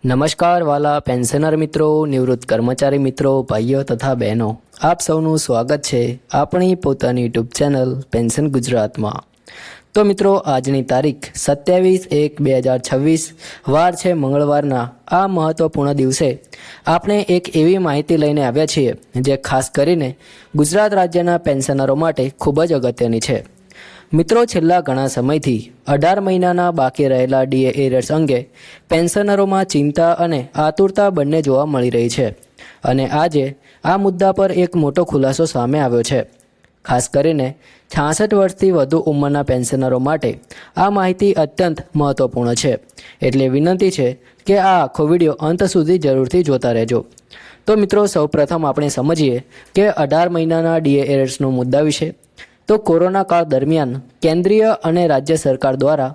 નમસ્કાર વાલા પેન્શનર મિત્રો, નિવૃત્ત કર્મચારી મિત્રો, ભાઈઓ તથા બહેનો, આપ સૌનું સ્વાગત છે આપણી પોતાની યુટ્યુબ ચેનલ પેન્શન ગુજરાતમાં। તો મિત્રો, આજની તારીખ 27/1/2026 વાર છે મંગળવારના આ મહત્વપૂર્ણ દિવસે આપણે એક એવી માહિતી લઈને આવ્યા છીએ જે ખાસ કરીને ગુજરાત રાજ્યના પેન્શનરો માટે ખૂબ જ અગત્યની છે। મિત્રો, છેલ્લા ઘણા સમયથી 18 મહિનાના બાકી રહેલા ડીએ એરિયર્સ અંગે પેન્શનરોમાં ચિંતા અને આતુરતા બંને જોવા મળી રહી છે અને આજે આ મુદ્દા પર એક મોટો ખુલાસો સામે આવ્યો છે। ખાસ કરીને 66 વર્ષથી વધુ ઉંમરના પેન્શનરો માટે આ માહિતી અત્યંત મહત્વપૂર્ણ છે, એટલે વિનંતી છે કે આ આખો વિડીયો અંત સુધી જરૂરથી જોતા રહેજો। તો મિત્રો, સૌપ્રથમ આપણે સમજીએ કે 18 મહિનાના ડીએ એરિયર્સનો મુદ્દા વિશે। તો કોરોના કાળ દરમિયાન કેન્દ્રીય અને રાજ્ય સરકાર દ્વારા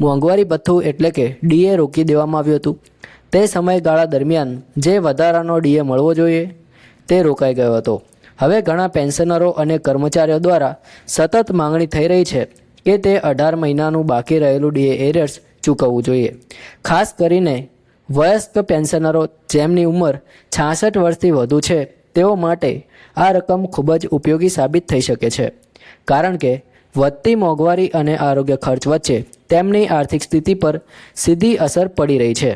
મોંઘવારી ભથ્થું એટલે કે ડીએ રોકી દેવામાં આવ્યું હતું। તે સમયગાળા દરમિયાન જે વધારાનો ડીએ મળવો જોઈએ તે રોકાઈ ગયો હતો। હવે ઘણા પેન્શનરો અને કર્મચારીઓ દ્વારા સતત માંગણી થઈ રહી છે કે તે 18 મહિનાનું બાકી રહેલું ડીએ એરિયર્સ ચૂકવવું જોઈએ। ખાસ કરીને વયસ્ક પેન્શનરો જેમની ઉંમર 66 વર્ષથી વધુ છે તેઓ માટે આ રકમ ખૂબ જ ઉપયોગી સાબિત થઈ શકે છે, કારણ કે વધતી મોંઘવારી અને આરોગ્ય ખર્ચ વચ્ચે તેમની આર્થિક સ્થિતિ પર સીધી અસર પડી રહી છે।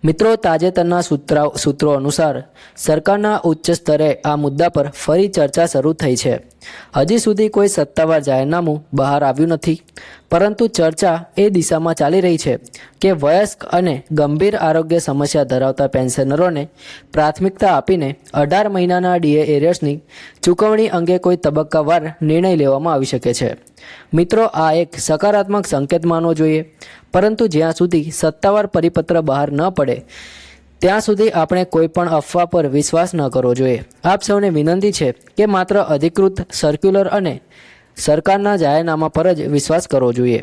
મિત્રો, તાજેતરના સૂત્રો અનુસાર સરકારના ઉચ્ચ સ્તરે આ મુદ્દા પર ફરી ચર્ચા શરૂ થઈ છે। હજી સુધી કોઈ સત્તાવાર જાહેરનામું બહાર આવ્યું નથી, પરંતુ ચર્ચા એ દિશામાં ચાલી રહી છે કે વયસ્ક અને ગંભીર આરોગ્ય સમસ્યા ધરાવતા પેન્શનરોને પ્રાથમિકતા આપીને 18 મહિનાના ડીએ એરિયર્સની ચૂકવણી અંગે કોઈ તબક્કાવાર નિર્ણય લેવામાં આવી શકે છે। મિત્રો, આ એક સકારાત્મક સંકેત માનવો જોઈએ, પરંતુ જ્યાં સુધી સત્તાવાર પરિપત્ર બહાર ન પડે ત્યાં સુધી આપણે કોઈ પણ અફવા પર વિશ્વાસ ન કરવો જોઈએ। આપ સૌને વિનંતી છે કે માત્ર અધિકૃત સર્ક્યુલર અને સરકારના જાહેરનામા પર જ વિશ્વાસ કરવો જોઈએ।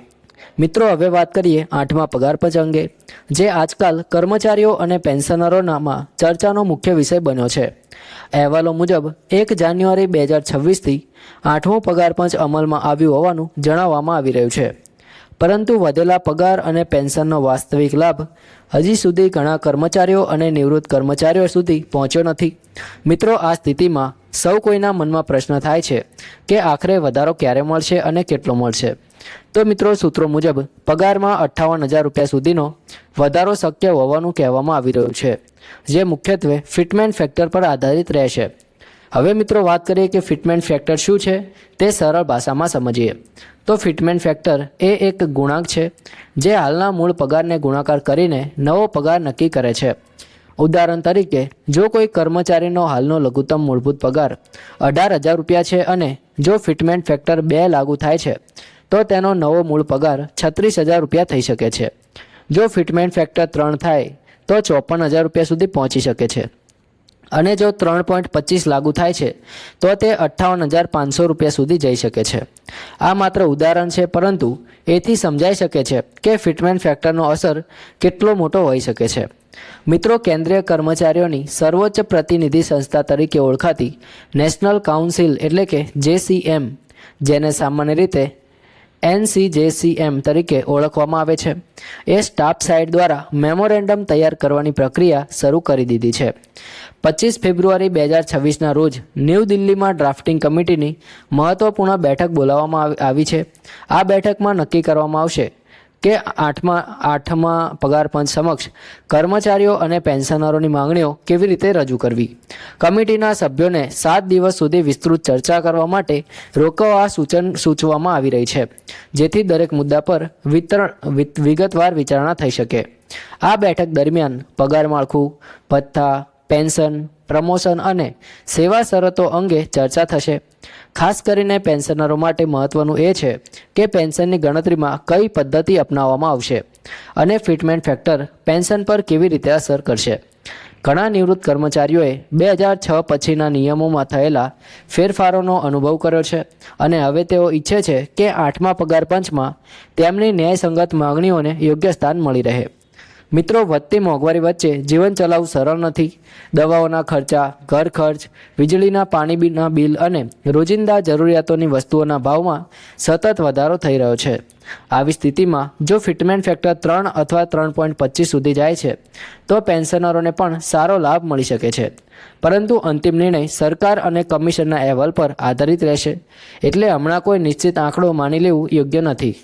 મિત્રો, હવે વાત કરીએ 8મા પગાર પંચ અંગે, જે આજકાલ કર્મચારીઓ અને પેન્શનરોનામાં ચર્ચાનો મુખ્ય વિષય બન્યો છે। અહેવાલો મુજબ 1 જાન્યુઆરી 2026થી 8મો પગાર પંચ અમલમાં આવ્યું હોવાનું જણાવવામાં આવી રહ્યું છે, પરંતુ વધેલા પગાર અને પેન્શનનો વાસ્તવિક લાભ હજી સુધી ઘણા કર્મચારીઓ અને નિવૃત્ત કર્મચારીઓ સુધી પહોંચ્યો નથી। મિત્રો, આ સ્થિતિમાં સૌ કોઈના મનમાં પ્રશ્ન થાય છે કે આખરે વધારો ક્યારે મળશે અને કેટલો મળશે। તો મિત્રો, સૂત્રો મુજબ પગારમાં 58,000 રૂપિયા સુધીનો વધારો શક્ય હોવાનું કહેવામાં આવી રહ્યું છે, જે મુખ્યત્વે ફિટમેન્ટ ફેક્ટર પર આધારિત રહેશે। હવે મિત્રો, વાત કરીએ કે ફિટમેન્ટ ફેક્ટર શું છે તે સરળ ભાષામાં સમજીએ તો ફિટમેન્ટ ફેક્ટર એ એક ગુણાંક છે જે હાલના મૂળ પગારને ગુણાકાર કરીને નવો પગાર નક્કી કરે છે। ઉદાહરણ તરીકે, જો કોઈ કર્મચારીનો હાલનો લઘુત્તમ મૂળભૂત પગાર 18,000 રૂપિયા છે અને જો ફિટમેન્ટ ફેક્ટર 2 લાગુ થાય છે તો તેનો નવો મૂળ પગાર 36,000 રૂપિયા થઈ શકે છે। જો ફિટમેન્ટ ફેક્ટર 3 થાય તો 54,000 રૂપિયા સુધી પહોંચી શકે છે અને જો 3.25 લાગુ થાય છે તો તે 58,500 રૂપિયા સુધી જઈ શકે છે। આ માત્ર ઉદાહરણ છે, પરંતુ એથી સમજાઈ શકે છે કે ફિટમેન્ટ ફેક્ટરનો અસર કેટલો મોટો હોઈ શકે છે। મિત્રો, કેન્દ્રીય કર્મચારીઓની સર્વોચ્ચ પ્રતિનિધિ સંસ્થા તરીકે ઓળખાતી નેશનલ કાઉન્સિલ એટલે કે JCM, જેને સામાન્ય રીતે NCJCM તરીકે ઓળખવામાં આવે છે, એ સ્ટાફ સાઇડ દ્વારા મેમોરેન્ડમ તૈયાર કરવાની પ્રક્રિયા શરૂ કરી દીધી છે। 25 ફેબ્રુઆરી 2026ના રોજ ન્યૂ દિલ્હીમાં ડ્રાફ્ટિંગ કમિટીની મહત્વપૂર્ણ બેઠક બોલાવવામાં આવી છે। આ બેઠકમાં નક્કી કરવામાં આવશે કે 8મા પગાર પંચ સમક્ષ કર્મચારીઓ અને પેન્શનરોની માંગણીઓ કેવી રીતે રજૂ કરવી। કમિટીના સભ્યોને 7 દિવસ સુધી વિસ્તૃત ચર્ચા કરવા માટે રોકવા સૂચવવામાં આવી રહી છે, જેથી દરેક મુદ્દા પર વિગતવાર વિચારણા થઈ શકે। આ બેઠક દરમિયાન પગાર માળખું, ભથ્થા, પેન્શન, પ્રમોશન અને સેવા શરતો અંગે ચર્ચા થશે। ખાસ કરીને પેન્શનરો માટે મહત્વનું એ છે કે પેન્શનની ગણતરીમાં કઈ પદ્ધતિ અપનાવવામાં આવશે અને ફિટમેન્ટ ફેક્ટર પેન્શન પર કેવી રીતે અસર કરશે। ઘણા નિવૃત્ત કર્મચારીઓએ 2006 પછીના નિયમોમાં થયેલા ફેરફારોનો અનુભવ કર્યો છે અને હવે તેઓ ઈચ્છે છે કે 8મા પગાર પંચમાં તેમની ન્યાયસંગત માંગણીઓને યોગ્ય સ્થાન મળી રહે। મિત્રો, વધતી મોંઘવારી વચ્ચે જીવન ચલાવવું સરળ નથી. દવાઓના ખર્ચા, ઘર ખર્ચ, વીજળીના પાણીના બિલ અને રોજિંદા જરૂરિયાતોની વસ્તુઓના ભાવમાં સતત વધારો થઈ રહ્યો છે. આવી સ્થિતિમાં જો ફિટમેન્ટ ફેક્ટર 3 અથવા 3.25 સુધી જાય છે તો પેન્શનરોને પણ સારો લાભ મળી શકે છે. પરંતુ અંતિમ નિર્ણય સરકાર અને કમિશનના અહેવાલ પર આધારિત રહેશે, એટલે હમણાં કોઈ નિશ્ચિત આંકડો માની લેવું યોગ્ય નથી.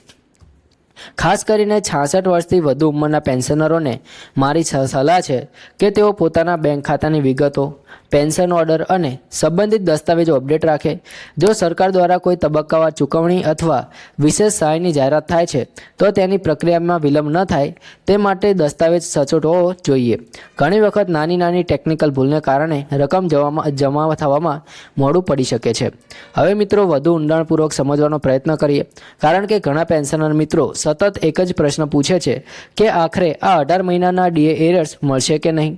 ખાસ કરીને 66 વર્ષથી વધુ ઉંમરના પેન્શનરોને મારી સલાહ છે કે તેઓ પોતાના બેંક ખાતાની વિગતો, પેન્શન ઓર્ડર અને સંબંધિત દસ્તાવેજો અપડેટ રાખે. જો સરકાર દ્વારા કોઈ તબક્કાવાર ચૂકવણી અથવા વિશેષ સહાયની જાહેરાત થાય છે તો તેની પ્રક્રિયામાં વિલંબ ન થાય તે માટે દસ્તાવેજ સચોટ હોવો જોઈએ. ઘણી વખત નાની ટેકનિકલ ભૂલને કારણે રકમ જમા થવામાં મોડું પડી શકે છે. હવે મિત્રો, વધુ ઊંડાણપૂર્વક સમજવાનો પ્રયત્ન કરીએ, કારણ કે ઘણા પેન્શનર મિત્રો સતત એક જ પ્રશ્ન પૂછે છે કે આખરે આ 18 મહિનાના ડીએ એરિયર્સ મળશે કે નહીં.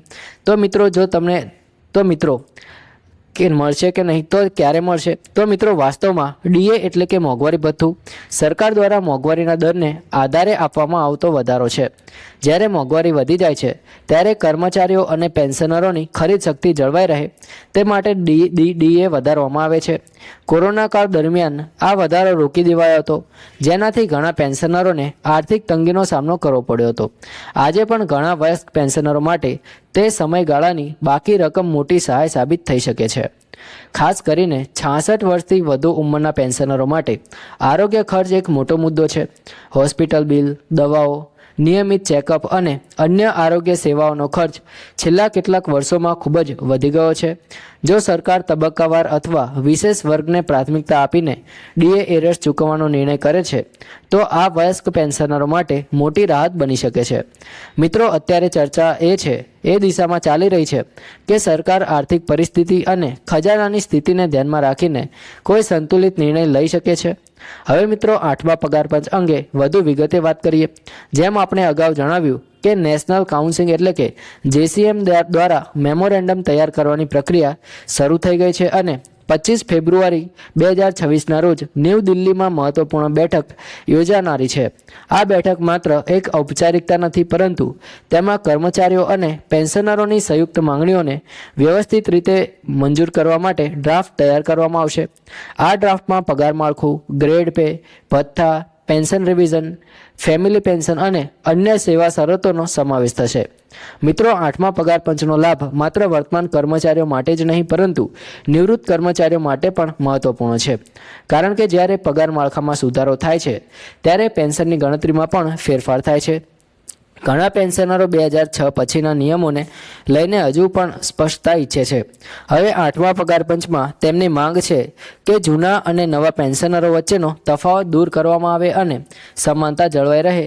તો ક્યારે મળશે? તો મિત્રો, વાસ્તવમાં ડીએ એટલે કે મોંઘવારી ભથ્થું સરકાર દ્વારા મોંઘવારીના દરને આધારે આપવામાં આવતો વધારો છે. જ્યારે મોંઘવારી વધી જાય છે ત્યારે કર્મચારીઓ અને પેન્શનરોની ખરીદ શક્તિ જળવાઈ રહે તે માટે ડીએ વધારવામાં આવે છે. કોરોના કાળ દરમિયાન આ વધારો રોકી દેવાયો હતો, જેનાથી ઘણા પેન્શનરોને આર્થિક તંગીનો સામનો કરવો પડ્યો હતો. આજે પણ ઘણા વયસ્ક પેન્શનરો માટે તે સમયગાળાની બાકી રકમ મોટી સહાય સાબિત થઈ શકે છે. ખાસ કરીને 66 વર્ષથી વધુ ઉંમરના પેન્શનરો માટે આરોગ્ય ખર્ચ એક મોટો મુદ્દો છે. હોસ્પિટલ બિલ, દવાઓ, નિયમિત ચેકઅપ અને અન્ય આરોગ્ય સેવાઓનો ખર્ચ છેલ્લા કેટલાક વર્ષોમાં ખૂબ જ વધી ગયો છે. જો સરકાર તબક્કાવાર અથવા વિશેષ વર્ગને પ્રાથમિકતા આપીને ડીએ એરિયર્સ ચૂકવવાનો નિર્ણય કરે છે તો આ વયસ્ક પેન્શનરો માટે મોટી રાહત બની શકે છે. મિત્રો, અત્યારે ચર્ચા એ દિશામાં ચાલી રહી છે કે સરકાર આર્થિક પરિસ્થિતિ અને ખજાનાની સ્થિતિને ધ્યાનમાં રાખીને કોઈ સંતુલિત નિર્ણય લઈ શકે છે. હવે મિત્રો, 8મા પગાર પંચ અંગે વધુ વિગતે વાત કરીએ. જેમ આપણે અગાઉ જણાવ્યું કે નેશનલ કાઉન્સિલ એટલે કે JCM દ્વારા મેમોરેન્ડમ તૈયાર કરવાની પ્રક્રિયા શરૂ થઈ ગઈ છે અને 25 ફેબ્રુઆરી 2026ના રોજ ન્યૂ દિલ્હીમાં મહત્વપૂર્ણ બેઠક યોજાનારી છે. આ બેઠક માત્ર એક ઔપચારિકતા નથી, પરંતુ તેમાં કર્મચારીઓ અને પેન્શનરોની સંયુક્ત માંગણીઓને વ્યવસ્થિત રીતે મંજૂર કરવા માટે ડ્રાફ્ટ તૈયાર કરવામાં આવશે. આ ડ્રાફ્ટમાં પગાર માળખું, ગ્રેડ પે, ભથ્થા, પેન્શન રિવિઝન, ફેમિલી પેન્શન અને અન્ય સેવા શરતોનો સમાવેશ થશે. મિત્રો, 8મા પગાર પંચનો લાભ માત્ર વર્તમાન કર્મચારીઓ માટે જ નહીં, પરંતુ નિવૃત્ત કર્મચારીઓ માટે પણ મહત્વપૂર્ણ છે. કારણ કે જ્યારે પગાર માળખામાં સુધારો થાય છે ત્યારે પેન્શનની ગણતરીમાં પણ ફેરફાર થાય છે. ઘણા પેન્શનરો 2006 પછીના નિયમોને લઈને હજુ પણ સ્પષ્ટતા ઈચ્છે છે. હવે 8મા પગાર પંચમાં તેમની માંગ છે કે જૂના અને નવા પેન્શનરો વચ્ચેનો તફાવત દૂર કરવામાં આવે અને સમાનતા જળવાઈ રહે